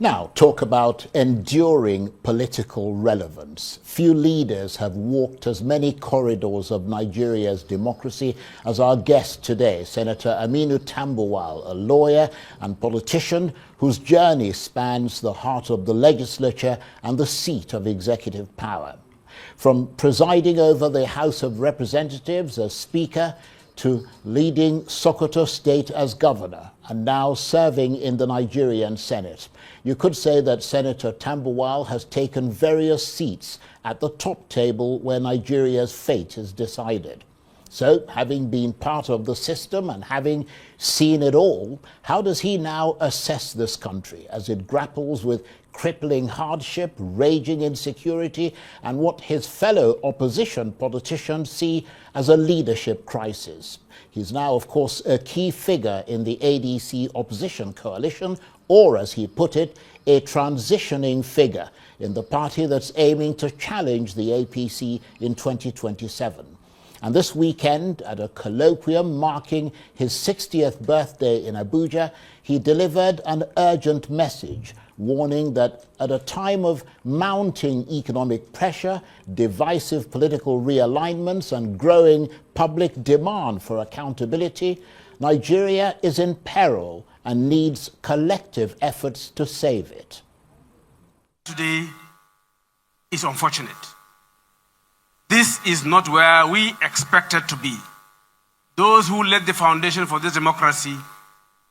Now, talk about enduring political relevance. Few leaders have walked as many corridors of Nigeria's democracy as our guest today, Senator Aminu Tambuwal, a lawyer and politician whose journey spans the heart of the legislature and the seat of executive power. From presiding over the House of Representatives as Speaker to leading Sokoto State as governor and now serving in the Nigerian Senate. You could say that Senator Tambuwal has taken various seats at the top table where Nigeria's fate is decided. So, having been part of the system and having seen it all, how does he now assess this country as it grapples with crippling hardship, raging insecurity, and what his fellow opposition politicians see as a leadership crisis? He's now, of course, a key figure in the ADC opposition coalition, or as he put it, a transitioning figure in the party that's aiming to challenge the APC in 2027. And this weekend, at a colloquium marking his 60th birthday in Abuja, he delivered an urgent message, warning that at a time of mounting economic pressure, divisive political realignments, and growing public demand for accountability, Nigeria is in peril and needs collective efforts to save it. Today is unfortunate. This is not where we expected to be. Those who laid the foundation for this democracy,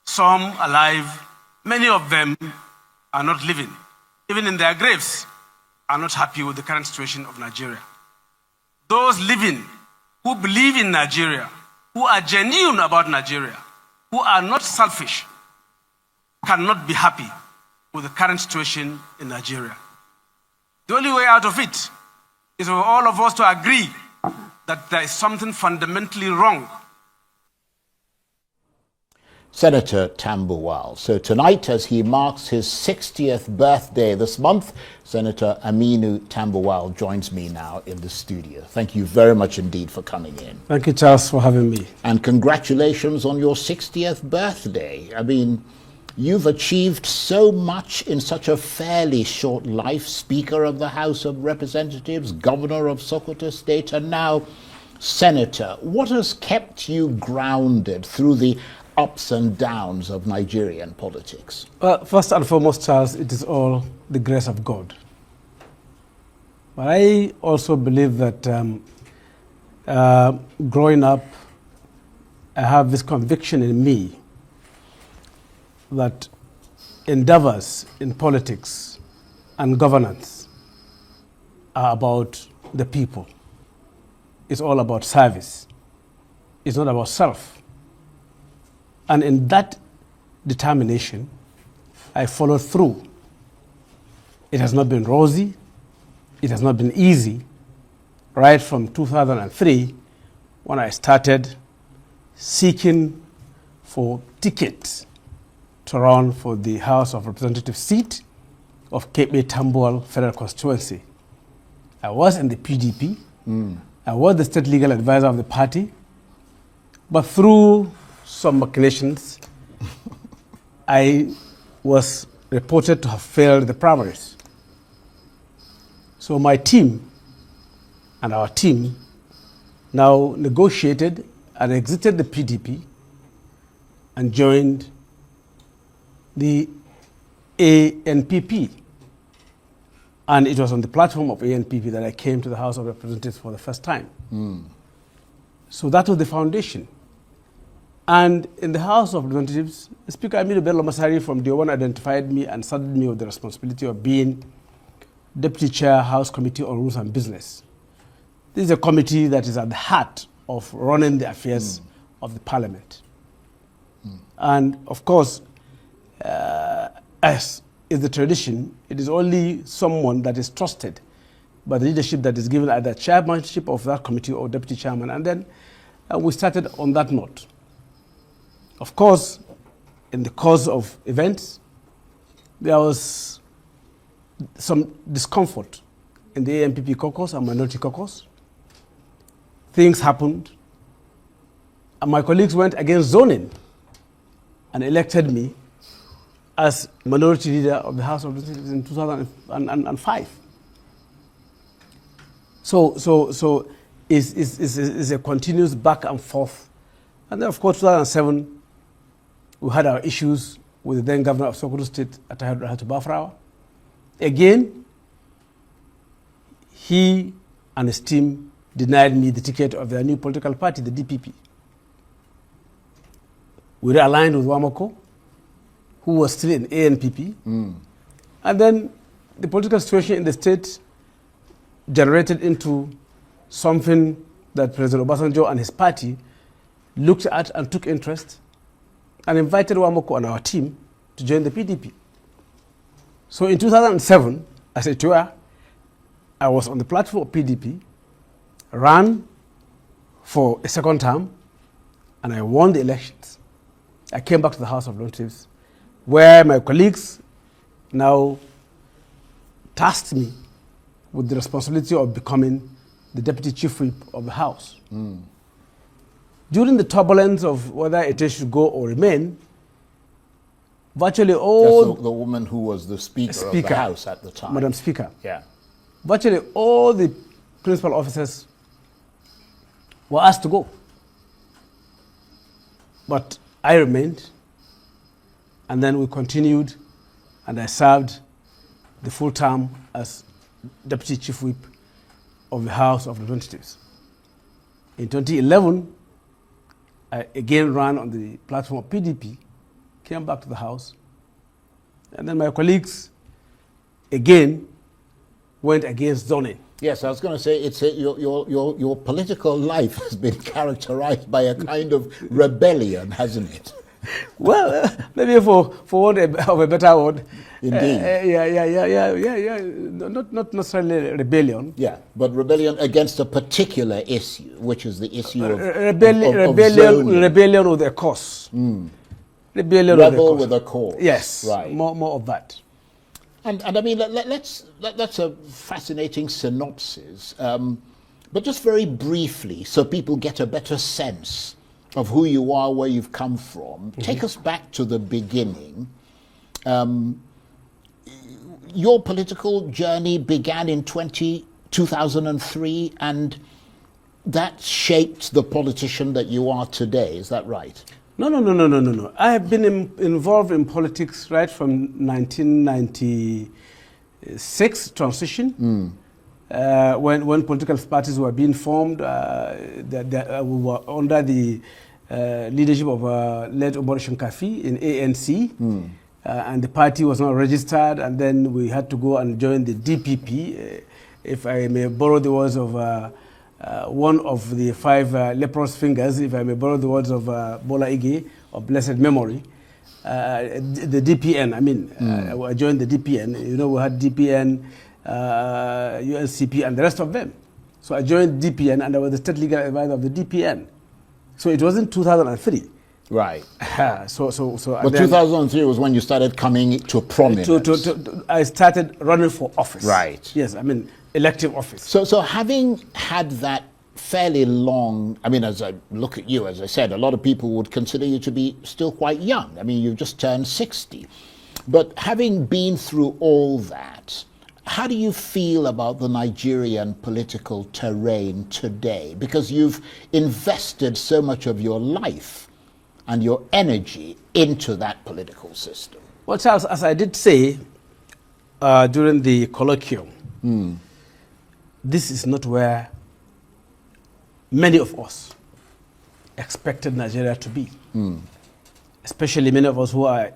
some alive, many of them are not living, even in their graves, are not happy with the current situation of Nigeria. Those living who believe in Nigeria, who are genuine about Nigeria, who are not selfish, cannot be happy with the current situation in Nigeria. The only way out of it is for all of us to agree that there is something fundamentally wrong. Senator Tambuwal. So tonight, as he marks his 60th birthday this month, Senator Aminu Tambuwal joins me now in the studio. Thank you very much indeed for coming in. Thank you, Charles, for having me. And congratulations on your 60th birthday. I mean, you've achieved so much in such a fairly short life. Speaker of the House of Representatives, Governor of Sokoto State, and now Senator. What has kept you grounded through the ups and downs of Nigerian politics? Well, first and foremost, Charles, it is all the grace of God. But I also believe that growing up, I have this conviction in me that endeavors in politics and governance are about the people. It's all about service. It's not about self. And in that determination, I followed through. It has not been rosy. It has not been easy. Right from 2003, when I started seeking for tickets to run for the House of Representatives seat of Cape Tambuwal Federal Constituency. I was in the PDP. I was the state legal advisor of the party. But through some machinations, I was reported to have failed the primaries. So my team and our team now negotiated and exited the PDP and joined the ANPP. And it was on the platform of ANPP that I came to the House of Representatives for the first time. So that was the foundation. And in the House of Representatives, Speaker Aminu Bello Masari from day one identified me and saddled me with the responsibility of being Deputy Chair, House Committee on Rules and Business. This is a committee that is at the heart of running the affairs of the Parliament. And of course, as is the tradition, it is only someone that is trusted by the leadership that is given either chairmanship of that committee or deputy chairman. And then we started on that note. Of course, in the course of events, there was some discomfort in the ANPP caucus and minority caucus. Things happened, and my colleagues went against zoning and elected me as minority leader of the House of Representatives in 2005. So it's a continuous back and forth. And then, of course, 2007, we had our issues with the then governor of Sokoto State, Attahiru Bafrawa. Again, he and his team denied me the ticket of their new political party, the DPP. We realigned with Wamako, who was still in ANPP. And then the political situation in the state generated into something that President Obasanjo and his party looked at and took interest and invited Wamoko and our team to join the PDP. So in 2007, as it were, I was on the platform of PDP, ran for a second term, and I won the elections. I came back to the House of Representatives, where my colleagues now tasked me with the responsibility of becoming the Deputy Chief Whip of the House. During the turbulence of whether it should go or remain, virtually all... That's the woman who was the speaker of the House at the time. Madam Speaker. Yeah. Virtually all the principal officers were asked to go. But I remained, and then we continued, and I served the full term as Deputy Chief Whip of the House of Representatives. In 2011, I again ran on the platform of PDP, came back to the House, and then my colleagues again went against zoning. Yes, I was going to say your political life has been characterized by a kind of rebellion, hasn't it? Well, maybe for want of a better word. Indeed. Yeah. Not necessarily rebellion. Yeah, but rebellion against a particular issue, which is the issue of rebellion with a cause. Rebel with a cause. Yes, right. More of that. And I mean, that's a fascinating synopsis. But just very briefly, so people get a better sense of who you are, where you've come from. Take us back to the beginning. Your political journey began in 2003, and that shaped the politician that you are today. Is that right? No. I have been involved in politics right from 1996 transition. When political parties were being formed, we were under the leadership of late Omar Shinkafi in ANC, and the party was not registered, and then we had to go and join the DPP, if I may borrow the words of one of the five leprous fingers, if I may borrow the words of Bola Ige, of blessed memory. The DPN, I joined the DPN. You know, we had DPN, UNCP, and the rest of them. So I joined DPN, and I was the state legal advisor of the DPN. So it wasn't 2003. Right. But 2003 was when you started coming to prominence. I started running for office. Right. Yes, elective office. So having had that fairly long, as I look at you, as I said, a lot of people would consider you to be still quite young. You've just turned 60. But having been through all that, how do you feel about the Nigerian political terrain today? Because you've invested so much of your life and your energy into that political system. Well, Charles, as I did say during the colloquium, this is not where many of us expected Nigeria to be. Especially many of us who are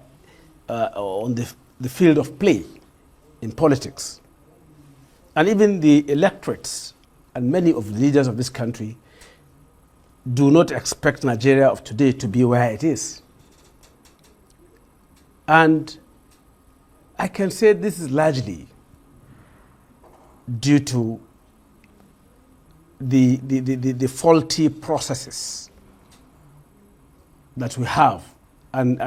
on the field of play in politics. And even the electorates and many of the leaders of this country do not expect Nigeria of today to be where it is. And I can say this is largely due to the faulty processes that we have. And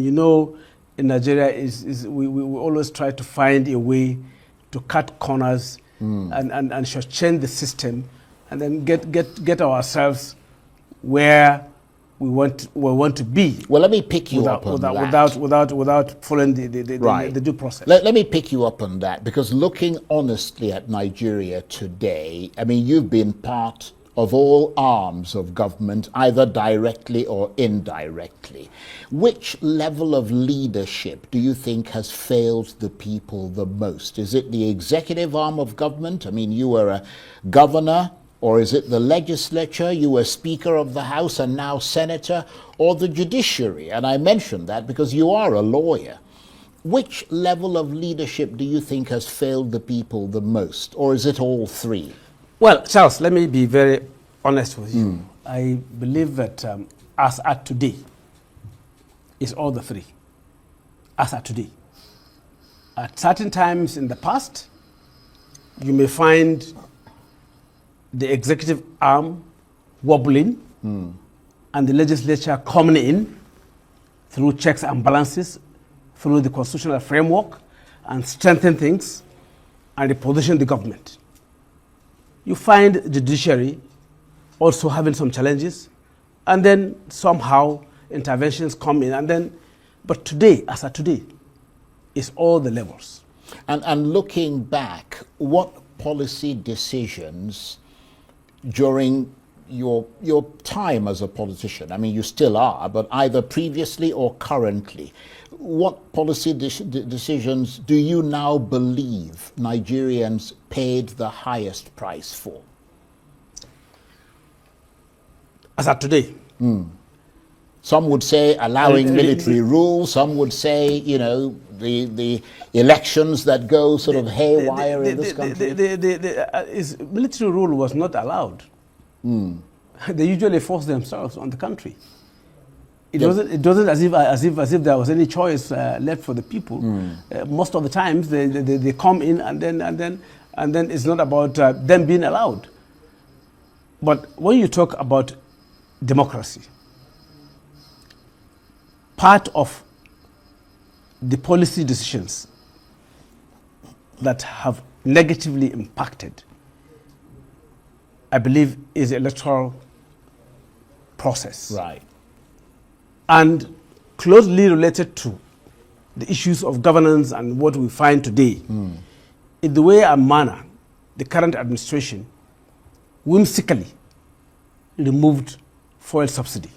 you know, in Nigeria, we always try to find a way to cut corners and change the system, and then get ourselves where we want to be. Well, let me pick you up on that. Without following the due process. Let me pick you up on that, because looking honestly at Nigeria today, I mean, you've been part of all arms of government, either directly or indirectly. Which level of leadership do you think has failed the people the most? Is it the executive arm of government? I mean, you were a governor. Or is it the legislature? You were Speaker of the House and now Senator, or the judiciary? And I mention that because you are a lawyer. Which level of leadership do you think has failed the people the most? Or is it all three? Well, Charles, let me be very honest with you. I believe that as at today, it's all the three. As at today. At certain times in the past, you may find the executive arm wobbling and the legislature coming in through checks and balances, through the constitutional framework, and strengthen things and reposition the government. You find the judiciary also having some challenges, and then somehow interventions come in, and then, but today, as of today, it's all the levels. And looking back, what policy decisions during your time as a politician, I mean, you still are, but either previously or currently, what policy decisions do you now believe Nigerians paid the highest price for? As of today? Some would say allowing military rule. Some would say, you know, the elections that go sort of haywire in this country. Military rule was not allowed. They usually force themselves on the country. It wasn't as if there was any choice left for the people. Most of the times they come in and then it's not about them being allowed. But when you talk about democracy, part of the policy decisions that have negatively impacted, I believe, is the electoral process. Right. And closely related to the issues of governance and what we find today, in the way and manner the current administration whimsically removed fuel subsidy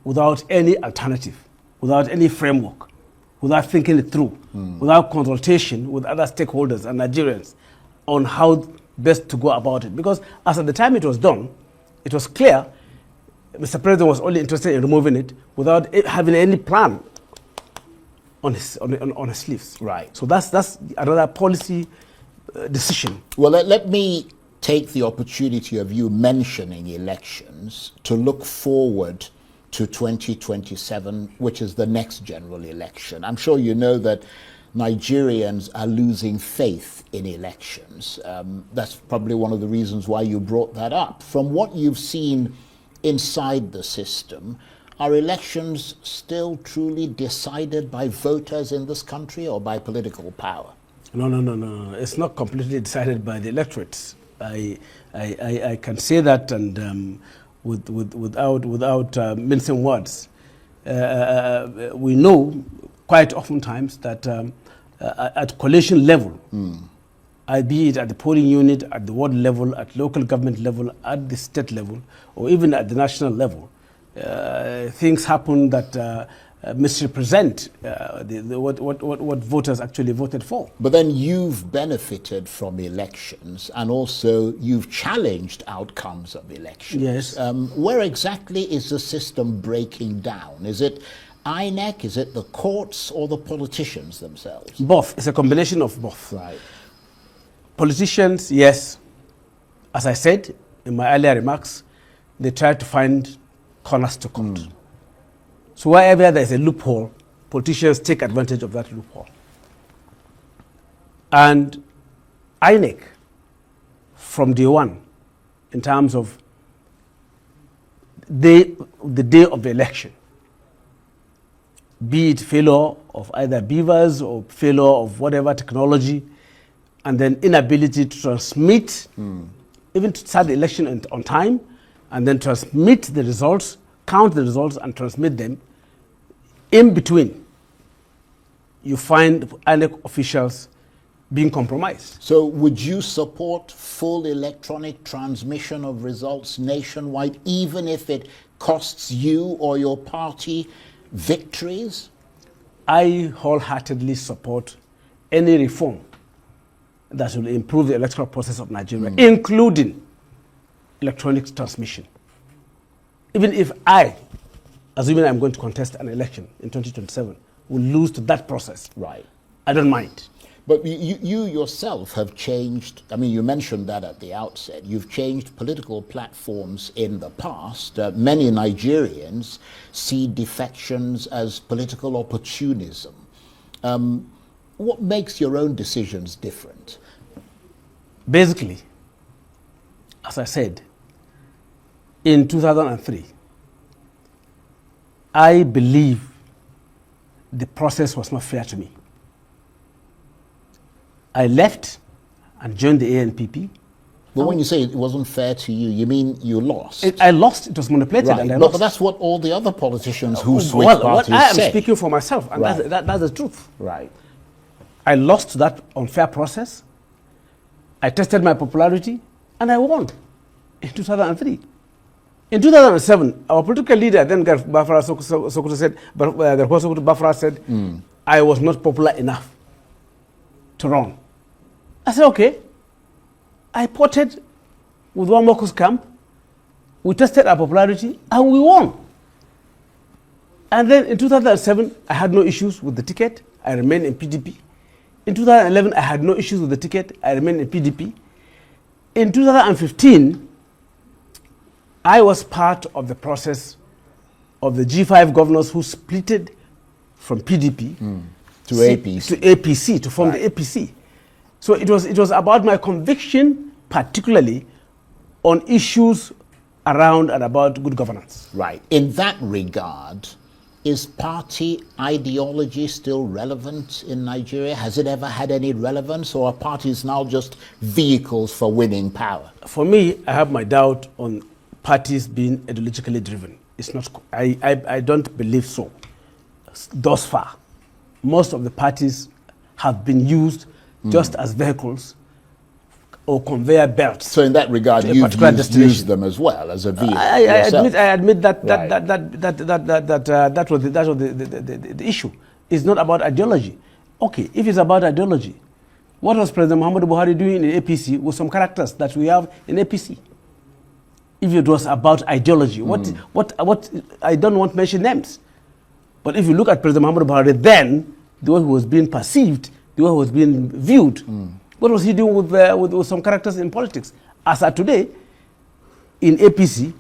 without any alternative, without any framework, without thinking it through, without consultation with other stakeholders and Nigerians on how best to go about it. Because as at the time it was done, it was clear Mr. President was only interested in removing it without having any plan on his sleeves. Right. So that's another policy decision. Well, let me take the opportunity of you mentioning elections to look forward to 2027, which is the next general election. I'm sure you know that Nigerians are losing faith in elections. That's probably one of the reasons why you brought that up. From what you've seen inside the system, are elections still truly decided by voters in this country or by political power? No. It's not completely decided by the electorates. I can say that, and without mincing words. We know quite oftentimes that at coalition level, be it at the polling unit, at the ward level, at local government level, at the state level, or even at the national level, things happen that misrepresent what voters actually voted for. But then you've benefited from elections, and also you've challenged outcomes of elections. Yes. Where exactly is the system breaking down? Is it INEC, is it the courts, or the politicians themselves? Both. It's a combination of both. Right. Politicians, yes. As I said in my earlier remarks, they try to find corners to cut. So wherever there's a loophole, politicians take advantage of that loophole. And INEC, from day one, in terms of the day of the election, be it failure of either beavers or failure of whatever technology, and then inability to transmit, even to start the election on time, and then transmit the results count the results and transmit them. In between, you find INEC officials being compromised. So would you support full electronic transmission of results nationwide, even if it costs you or your party victories? I wholeheartedly support any reform that will improve the electoral process of Nigeria, including electronic transmission. Even if I, assuming I'm going to contest an election in 2027, will lose to that process, Right. I don't mind. But you yourself have changed, I mean, you mentioned that at the outset. You've changed political platforms in the past. Many Nigerians see defections as political opportunism. What makes your own decisions different? Basically, as I said, in 2003, I believe the process was not fair to me. I left and joined the ANPP. But when you say it wasn't fair to you, you mean you lost? I lost. It was manipulated, Right. and I But lost. that's what all the other politicians who switched parties I am say. speaking for myself, and Right. that's the truth. Right. I lost to that unfair process. I tested my popularity, and I won in 2003. In 2007, our political leader, then Bafara Sokoto said, Bafara said, I was not popular enough to run. I said, okay. I potted with one Moku's camp. We tested our popularity, and we won. And then in 2007, I had no issues with the ticket. I remained in PDP. In 2011, I had no issues with the ticket. I remained in PDP. In 2015, I was part of the process of the G5 governors who splitted from PDP To APC. to APC, to form the APC. So it was about my conviction, particularly on issues around and about good governance. Right. In that regard, is party ideology still relevant in Nigeria? Has it ever had any relevance, or are parties now just vehicles for winning power? For me, I have my doubt on parties being ideologically driven. It's not. I don't believe so. Thus far, most of the parties have been used just as vehicles or conveyor belts. So in that regard, to a you've particular destination. used them as well as a vehicle. I yourself. admit that Right. that was the issue. It's not about ideology. Okay, if it's about ideology, what was President Muhammadu Buhari doing in APC with some characters that we have in APC? If it was about ideology, what I don't want to mention names, but if you look at President Muhammadu Buhari then, the way he was being perceived, the way he was being viewed, what was he doing with some characters in politics? As of today, in APC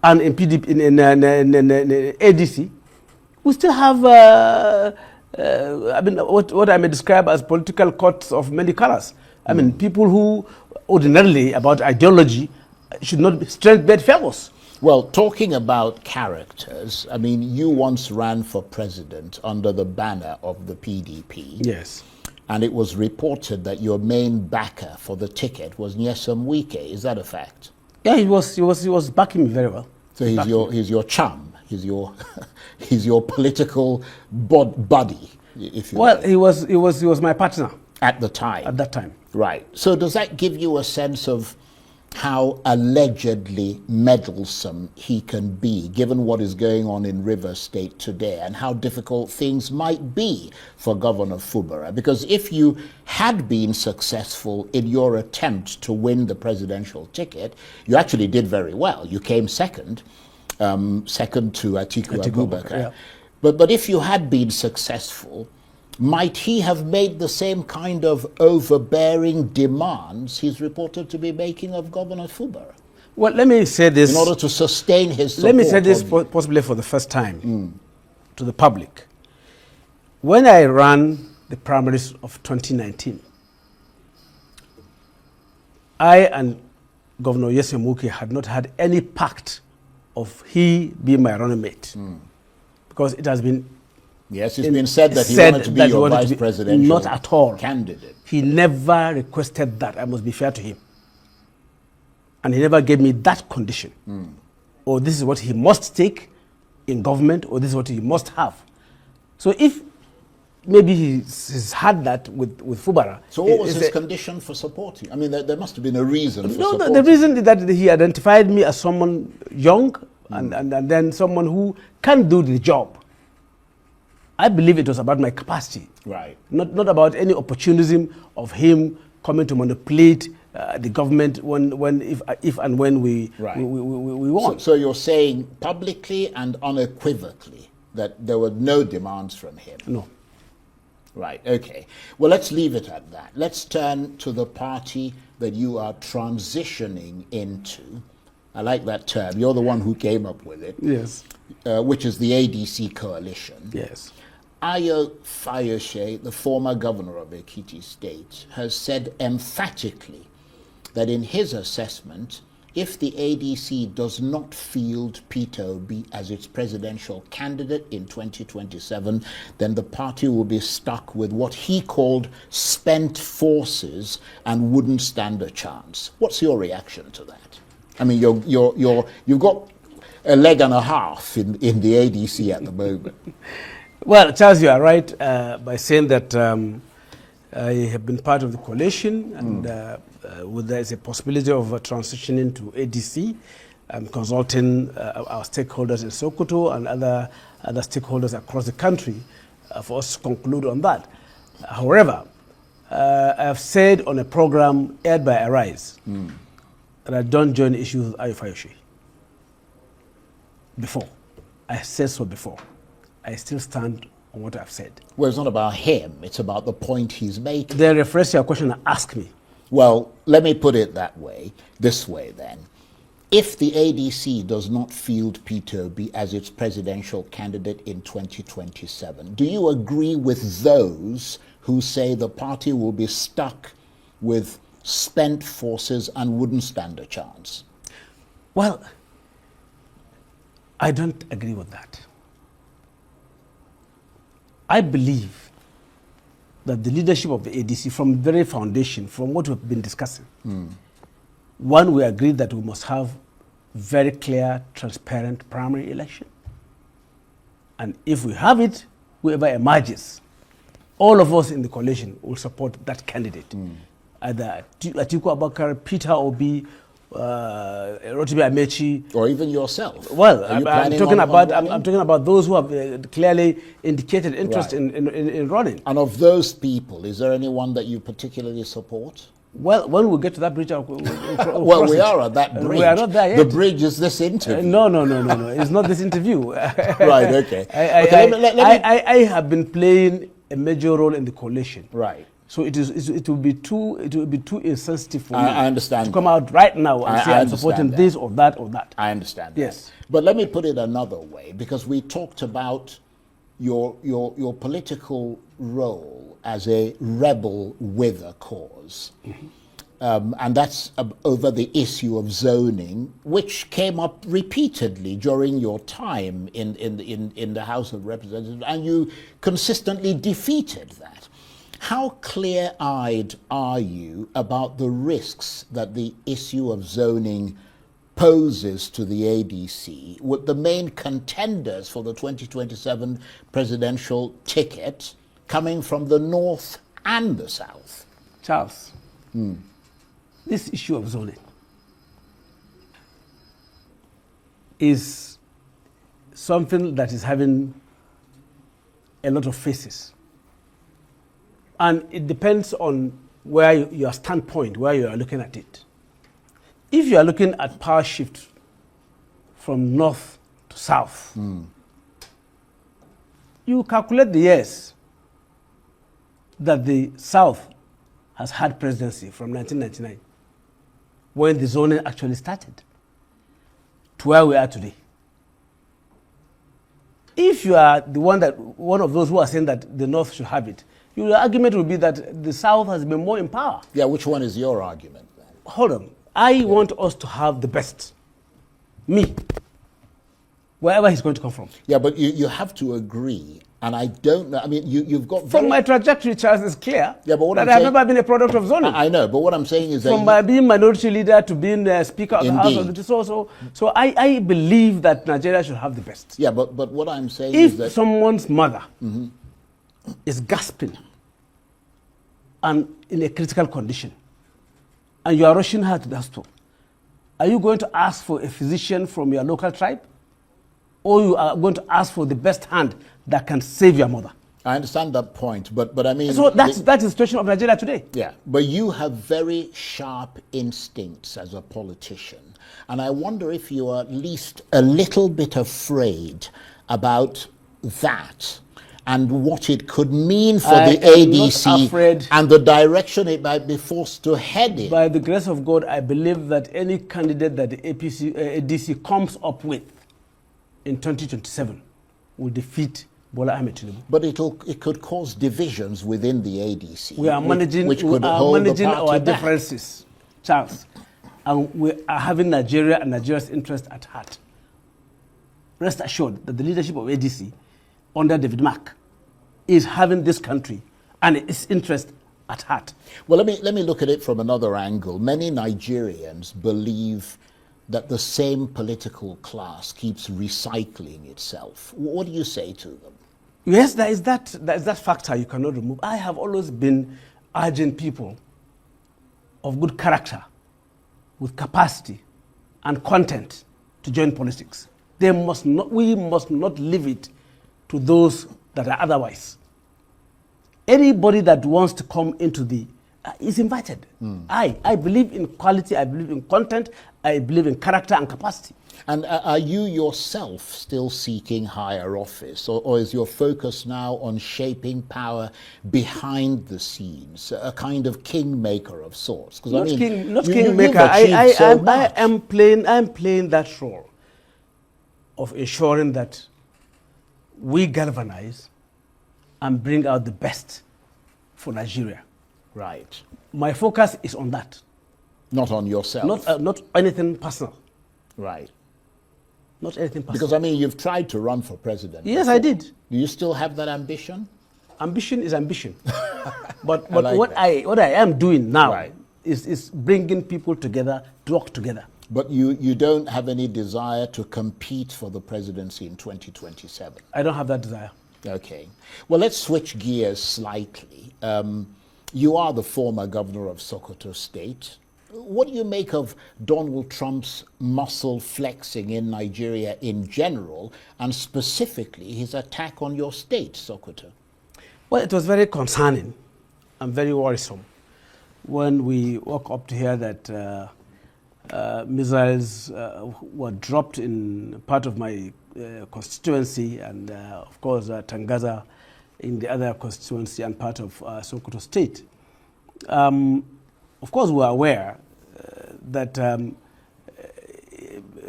and in PDP, in ADC, we still have, I mean, what I may describe as political courts of many colors. I mean, people who ordinarily about ideology should not be straight bedfellows. Well, talking about characters, I mean, you once ran for president under the banner of the PDP. Yes. And it was reported that your main backer for the ticket was Nyesom Wike. Is that a fact? Yeah, he was backing me very well. So he's your chum. He's your he's your political buddy, if you Well, will. he was my partner At the time. at that time. Right. So does that give you a sense of how allegedly meddlesome he can be, given what is going on in Rivers State today, and how difficult things might be for Governor Fubara? Because if you had been successful in your attempt to win the presidential ticket, you actually did very well. You came second to Atiku Abubakar. yeah. But if you had been successful, might he have made the same kind of overbearing demands he's reported to be making of Governor Fubara Well, let me say this. in order to sustain his support? Let me say this of you? possibly for the first time to the public. When I ran the primaries of 2019, I and Governor Nyesom Wike had not had any pact of he being my running mate. Because it has been Yes, it's been said that he wanted to be your vice presidential Not at all. candidate. He never requested that. I must be fair to him. And he never gave me that condition. Or this is what he must take in government, or this is what he must have. So if maybe he's had that with Fubara. So what was his condition for supporting? I mean, there must have been a reason for supporting. The reason is that he identified me as someone young and then someone who can do the job. I believe it was about my capacity. Right. Not about any opportunism of him coming to manipulate the government if and when we want. So you're saying publicly and unequivocally that there were no demands from him? No. Right, okay. Well, let's leave it at that. Let's turn to the party that you are transitioning into. I like that term. You're the one who came up with it. Yes. Which is the ADC coalition. Yes. Ayo Fayose, the former governor of Ekiti State, has said emphatically that in his assessment, if the ADC does not field Peter Obi as its presidential candidate in 2027, then the party will be stuck with what he called spent forces and wouldn't stand a chance. What's your reaction to that? I mean, you've got a leg and a half in the ADC at the moment. Well, Charles, you are right by saying that I have been part of the coalition, and there is a possibility of transitioning to ADC. I'm consulting our stakeholders in Sokoto and other stakeholders across the country for us to conclude on that. However, I have said on a program aired by Arise that I don't join issues with Ayo Fayose. Before. I said so before. I still stand on what I've said. Well, it's not about him. It's about the point he's making. Then rephrase your question and ask me. Well, let me put it this way then. If the ADC does not field Peter Obi as its presidential candidate in 2027, do you agree with those who say the party will be stuck with spent forces and wouldn't stand a chance? Well, I don't agree with that. I believe that the leadership of the ADC, from the very foundation, from what we've been discussing, one, we agreed that we must have very clear, transparent primary election. And if we have it, whoever emerges, all of us in the coalition will support that candidate. Either Atiku Abubakar, Peter Obi, Rotimi Amechi, or even yourself. Well, I'm talking about those who have clearly indicated interest in running. And of those people, is there anyone that you particularly support? Well, when we get to that bridge, well, we are at that bridge. We are not there yet. The bridge is this interview. No. It's not this interview. Right. Okay. I have been playing a major role in the coalition. Right. So it will be too insensitive for me I understand to come out right now and say I'm supporting this or that or that. I understand. Yes. That. But let me put it another way, because we talked about your political role as a rebel with a cause. And that's over the issue of zoning, which came up repeatedly during your time in the House of Representatives, and you consistently defeated that. How clear-eyed are you about the risks that the issue of zoning poses to the ADC, with the main contenders for the 2027 presidential ticket coming from the north and the south? Charles, this issue of zoning is something that is having a lot of faces. And it depends on where your standpoint, where you are looking at it. If you are looking at power shift from north to south, you calculate the years that the south has had presidency from 1999, when the zoning actually started, to where we are today. If you are one of those who are saying that the north should have it, your argument will be that the south has been more in power. Yeah, which one is your argument then? Hold on. I want us to have the best. Me. Wherever he's going to come from. Yeah, but you have to agree And I don't know. I mean, you've got From my trajectory, Charles, is clear. Yeah, but what that I'm I've saying, never been a product of zoning. I know, but what I'm saying is that From being minority leader to being Speaker of the House of the so I believe that Nigeria should have the best. Yeah, but what I'm saying is that if someone's mother is gasping and in a critical condition, and you are rushing her to the hospital, are you going to ask for a physician from your local tribe? Or you are going to ask for the best hand that can save your mother? I understand that point, but I mean... So that's the situation of Nigeria today. Yeah, but you have very sharp instincts as a politician. And I wonder if you are at least a little bit afraid about that and what it could mean for the ADC and the direction it might be forced to head in. By the grace of God, I believe that any candidate that the ADC comes up with in 2027 will defeat Bola Ahmed Tinubu. But it could cause divisions within the ADC. We are managing, our differences, Charles. And we are having Nigeria and Nigeria's interest at heart. Rest assured that the leadership of ADC under David Mark is having this country and its interest at heart. Well, let me look at it from another angle. Many Nigerians believe that the same political class keeps recycling itself. What do you say to them? Yes, there is that factor you cannot remove. I have always been urging people of good character, with capacity and content to join politics. We must not leave it to those that are otherwise. Anybody that wants to come into the is invited. I believe in quality, I believe in content, I believe in character and capacity. And are you yourself still seeking higher office, or is your focus now on shaping power behind the scenes, a kind of kingmaker of sorts? Not kingmaker. I am playing that role of ensuring that we galvanize and bring out the best for Nigeria. Right. My focus is on that. Not on yourself. Not anything personal. Right. Not anything personal. Because, I mean, you've tried to run for president. Yes, I did. Do you still have that ambition? Ambition is ambition. but what I am doing now is bringing people together to work together. But you don't have any desire to compete for the presidency in 2027? I don't have that desire. Okay. Well, let's switch gears slightly. You are the former governor of Sokoto State. What do you make of Donald Trump's muscle flexing in Nigeria in general, and specifically his attack on your state, Sokoto? Well, it was very concerning and very worrisome when we woke up to hear that missiles were dropped in part of my constituency, and of course Tangaza in the other constituency and part of Sokoto State. Of course, we are aware that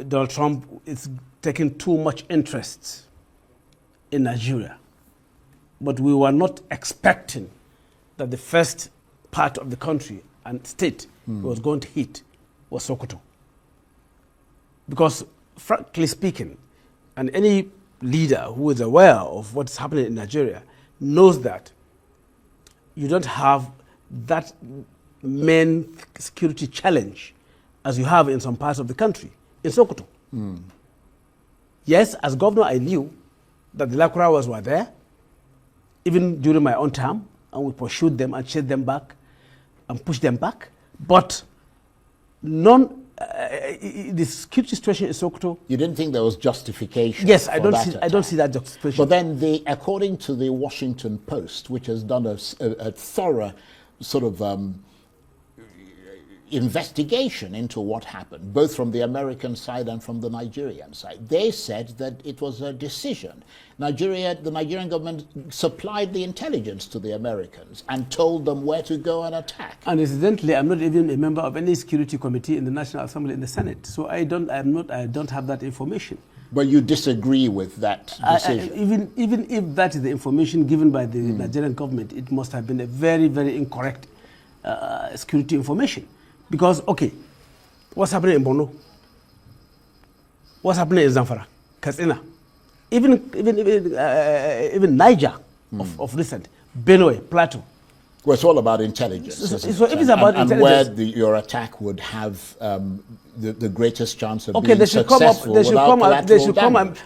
Donald Trump is taking too much interest in Nigeria. But we were not expecting that the first part of the country and state was going to hit was Sokoto. Because, frankly speaking, and any leader who is aware of what's happening in Nigeria knows that you don't have that main security challenge as you have in some parts of the country, in Sokoto. Yes, as governor, I knew that the Electoral were there, even during my own term, and we pursued them and chased them back and pushed them back. But the security situation in Sokoto. You didn't think there was justification? Yes, I don't see that justification. But then, according to the Washington Post, which has done a thorough sort of investigation into what happened, both from the American side and from the Nigerian side, they said that it was a decision. The Nigerian government supplied the intelligence to the Americans and told them where to go and attack. And incidentally, I'm not even a member of any security committee in the National Assembly in the Senate, so I don't have that information. But you disagree with that decision? Even if that is the information given by the Nigerian government, it must have been a very, very incorrect security information. Because, okay, what's happening in Borno? What's happening in Zamfara, Katsina, even Niger of recent, Benue, Plateau. Well, it's all about intelligence. So isn't if it? it's about and intelligence, where your attack would have the greatest chance of okay, being they should come up. successful They should without come. They collateral should come. damage.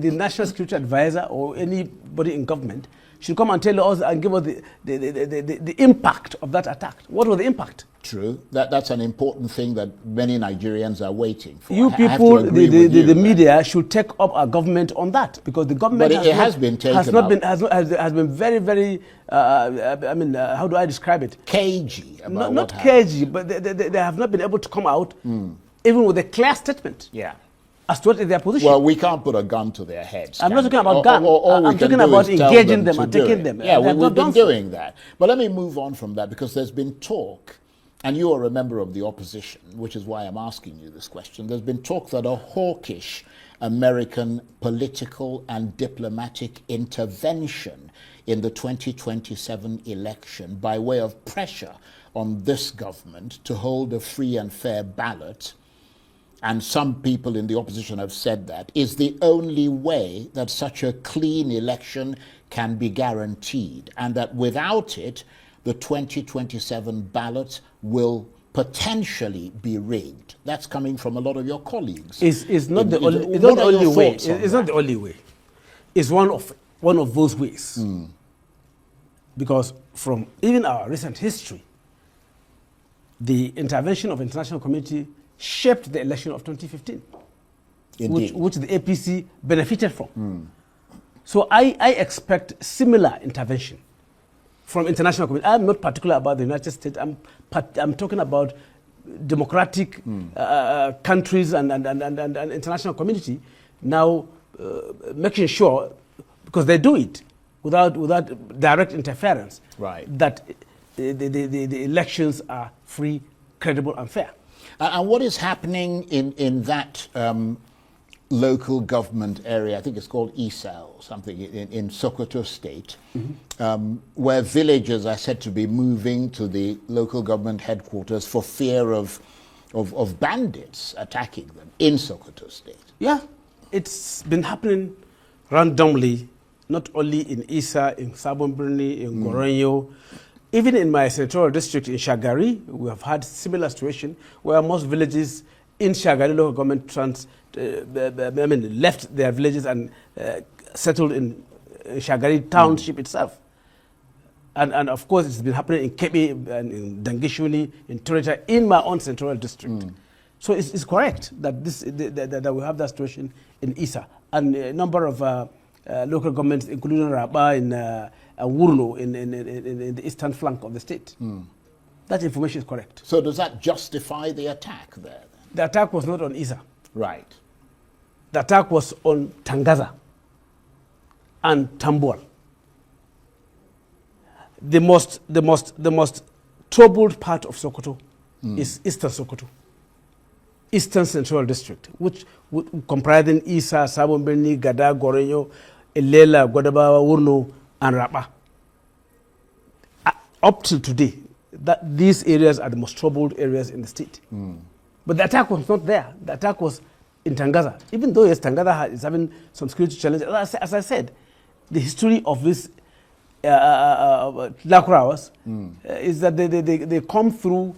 The national security advisor or anybody in government should come and tell us and give us the impact of that attack. What was the impact? True. That's an important thing that many Nigerians are waiting for. You I have to people, agree with you the that- media should take up our government on that, because the government But it has been taken has not up. been has been very, very. How do I describe it? cagey about Not what happened. cagey, but they have not been able to come out even with a clear statement Yeah. as to what is their position. Well, we can't put a gun to their heads. I'm not can talking we? about gun. All we I'm can talking do about is tell engaging them to and do taking it. them. Yeah, They have we've not been done so. doing that. But let me move on from that, because there's been talk, and you are a member of the opposition, which is why I'm asking you this question. There's been talk that a hawkish American political and diplomatic intervention in the 2027 election by way of pressure on this government to hold a free and fair ballot, and some people in the opposition have said that, is the only way that such a clean election can be guaranteed, and that without it, the 2027 ballot will potentially be rigged. That's coming from a lot of your colleagues. It's not the only. It's What not the are your only way. thoughts on It's not that? the only way. It's one of those ways. Because from even our recent history, the intervention of international community shaped the election of 2015, Indeed. which the APC benefited from. So I expect similar intervention from international community. I'm not particular about the United States. I'm talking about democratic countries and international community now making sure, because they do it without direct interference, Right. that the elections are free, credible, and fair. And what is happening in that local government area, I think it's called Isa or something, in Sokoto State, where villagers are said to be moving to the local government headquarters for fear of bandits attacking them in Sokoto State? Yeah, it's been happening randomly, not only in Isa, in Sabon Birni, in Goronyo. Even in my senatorial district in Shagari, we have had similar situation where most villages in Shagari local government left their villages and settled in Shagari township itself. And of course, it's been happening in Kebbi and in Dangishuni, in Torita, in my own senatorial district. So it's correct that that we have that situation in Isa, and a number of local governments, including Raba and Wurno in the eastern flank of the state. That information is correct. So does that justify the attack there? The attack was not on Isa. Right. The attack was on Tangaza and Tambuwal. The most troubled part of Sokoto is Eastern Sokoto, Eastern Central District, which comprising Isa, Sabon Birni, Gada, Gorenyo, Elela, Gwadaba, Wurno, and Raba. Up till today, these areas are the most troubled areas in the state. But the attack was not there. The attack was in Tangaza. Even though yes, Tangaza is having some security challenges, as I said, the history of this Lakurawas is that they come through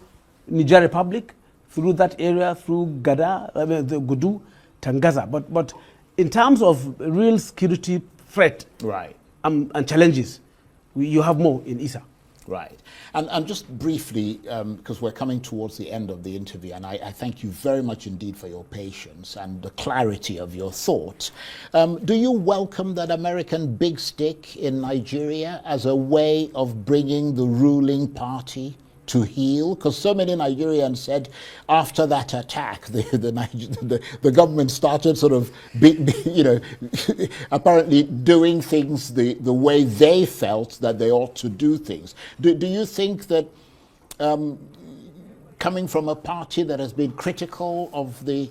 Niger Republic, through that area, through Gada, the Gudu, Tangaza. But in terms of real security threat, Right. and challenges, you have more in Isa. Right. And just briefly, because we're coming towards the end of the interview, and I thank you very much indeed for your patience and the clarity of your thoughts. Do you welcome that American big stick in Nigeria as a way of bringing the ruling party to heel? Because so many Nigerians said after that attack, the government started sort of, apparently doing things the way they felt that they ought to do things. Do you think that coming from a party that has been critical of the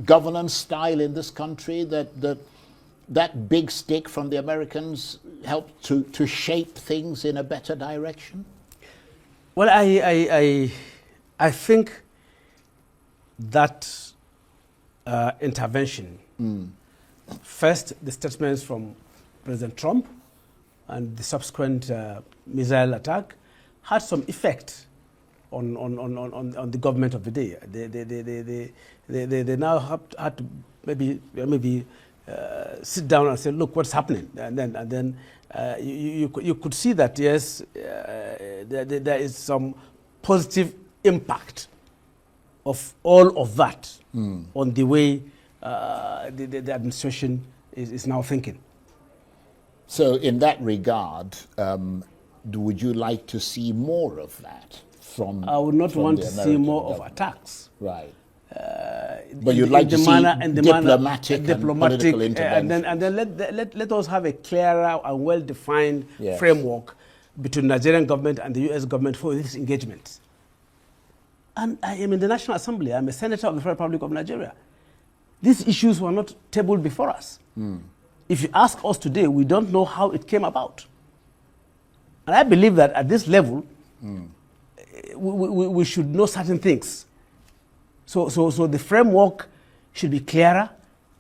governance style in this country, that big stick from the Americans helped to shape things in a better direction? Well, I think that intervention First, the statements from President Trump and the subsequent missile attack had some effect on the government of the day. They now had to maybe sit down and say, look, what's happening? And then you could see that, yes, there is some positive impact of all of that on the way the administration is now thinking. So in that regard, would you like to see more of that from I would not want to see American more government? of attacks. Right. But you'd like to see diplomatic and political intervention. And then let us have a clearer and well-defined Yes. framework between Nigerian government and the U.S. government for this engagement. And I am in the National Assembly. I'm a senator of the Federal Republic of Nigeria. These issues were not tabled before us. If you ask us today, we don't know how it came about. And I believe that at this level, we should know certain things. So the framework should be clearer.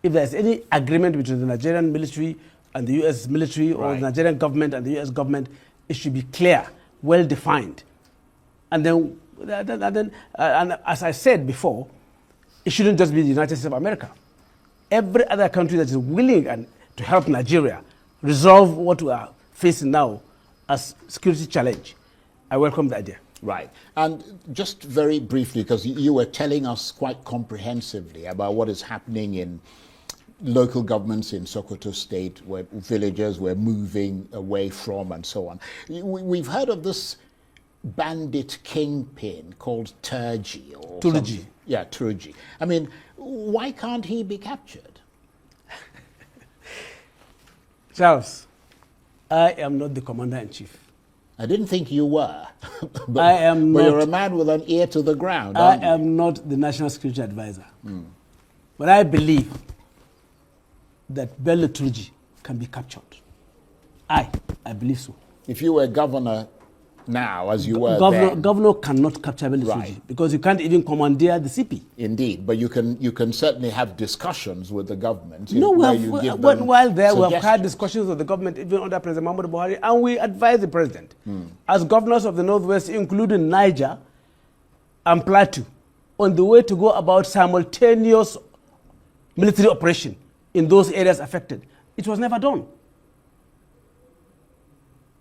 If there's any agreement between the Nigerian military and the U.S. military, or the Nigerian government and the U.S. government, it should be clear, well defined. And then, and as I said before, it shouldn't just be the United States of America. Every other country that is willing to help Nigeria resolve what we are facing now as security challenge, I welcome the idea. Right. And just very briefly, because you were telling us quite comprehensively about what is happening in local governments in Sokoto State, where villagers were moving away from and so on. We've heard of this bandit kingpin called Turji. Or Turji. something. Yeah, Turji. I mean, why can't he be captured? Charles, I am not the commander-in-chief. I didn't think you were. but, I am but not. you're a man with an ear to the ground, I aren't you? am not the National Security Advisor. But I believe that Bello Turji can be captured. I believe so. If you were governor now, as you were then. Governor cannot capture Bello Right. Turji because you can't even commandeer the CP. Indeed, but you can certainly have discussions with the government. No, where you give them while there, we have had suggestions. discussions with the government, even under President Muhammadu Buhari, and we advise the president, as governors of the Northwest, including Niger and Plateau, on the way to go about simultaneous military operation in those areas affected. It was never done.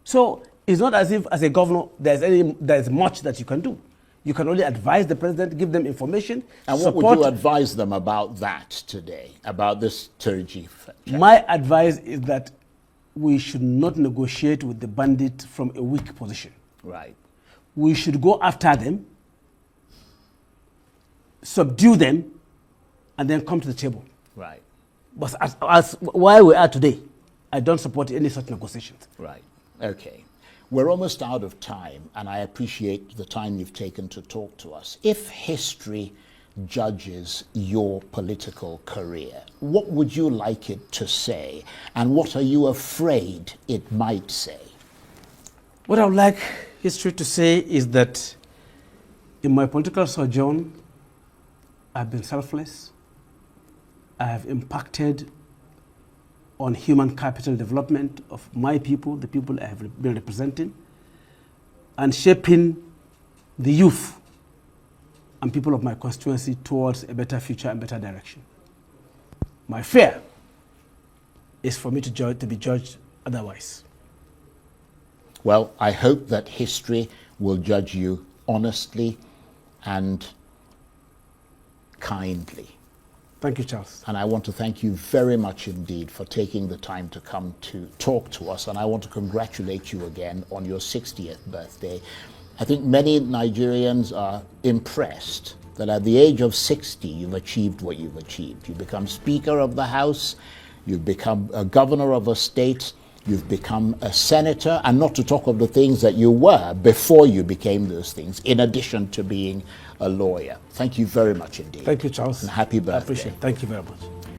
So it's not as if, as a governor, there's much that you can do. You can only advise the president, give them information. And what would you advise them about that today, about this Turji? My advice is that we should not negotiate with the bandit from a weak position. Right. We should go after them, subdue them, and then come to the table. Right. But as where we are today, I don't support any such negotiations. Right. Okay. We're almost out of time, and I appreciate the time you've taken to talk to us. If history judges your political career, what would you like it to say, and what are you afraid it might say? What I would like history to say is that in my political sojourn, I've been selfless. I have impacted on human capital development of my people, the people I have been representing, and shaping the youth and people of my constituency towards a better future and better direction. My fear is for me to be judged otherwise. Well, I hope that history will judge you honestly and kindly. Thank you, Charles. And I want to thank you very much indeed for taking the time to come to talk to us. And I want to congratulate you again on your 60th birthday. I think many Nigerians are impressed that at the age of 60, you've achieved what you've achieved. You've become Speaker of the House, you've become a governor of a state, you've become a senator, and not to talk of the things that you were before you became those things, in addition to being a lawyer. Thank you very much indeed. Thank you, Charles. And happy birthday. I appreciate it. Thank you very much.